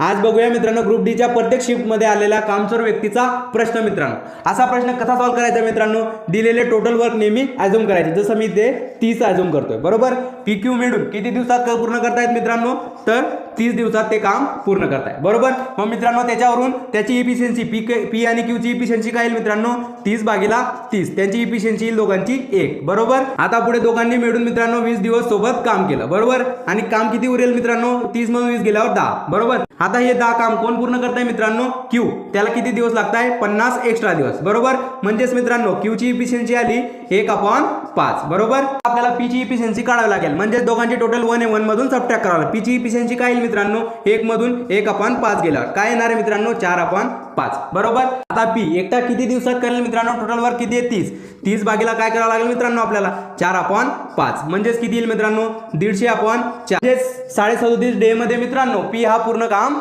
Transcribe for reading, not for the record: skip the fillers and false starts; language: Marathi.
आज बघूया मित्रांनो ग्रुप डी च्या प्रत्येक शिफ्ट मध्ये आलेला कामचोर व्यक्तीचा प्रश्न मित्रांनो। असा प्रश्न कसा सॉल्व्ह करायचा मित्रांनो, दिलेले टोटल वर्क नेहमी अझ्युम करायचे। जसं मी ते 30 अझ्युम करतोय बरोबर। पी क्यू मिळून किती दिवसात पूर्ण करतायत मित्रांनो, तर 30 दिवसात ते काम पूर्ण करताय बरोबर। मग मित्रांनो त्याच्यावरून त्याची इफिशियन्सी पी आणि क्यू ची इफिशियन्सी काय येईल मित्रांनो, 30/30 त्यांची इफिशियन्सी येईल दोघांची 1 बरोबर। आता पुढे दोघांनी मिळून मित्रांनो 20 दिवस सोबत काम केलं बरोबर। आणि काम किती उरेल मित्रांनो, 30 मधून 20 गेल्यावर 10 बरोबर। आता हे 10 काम कोण पूर्ण करताय मित्रांनो, क्यू। त्याला किती दिवस लागताय, 50 एक्स्ट्रा दिवस बरोबर। म्हणजेच मित्रांनो क्यू ची इफिशियन्सी आली 1/5 बरोबर। आपल्याला पी ची इफिशियन्सी काढावी लागेल, म्हणजे दोघांची टोटल 1 आहे, 1 मधून सबट्रॅक्ट करावं लागेल। पी ची इफिशियन्सी काय येईल मित्रांनो, 1 मधून 1/5 गेल्यावर काय येणार आहे मित्रांनो, 4/5 बरोबर। आता पी एकटा किती दिवसात करेल मित्रांनो, टोटल वर्क किती आहे 30 भागीला काय करावं लागेल मित्रांनो आपल्याला 4/5, म्हणजेच किती येईल मित्रांनो 150/4 म्हणजे 37.5 डे मध्ये मित्रांनो पी हा पूर्ण काम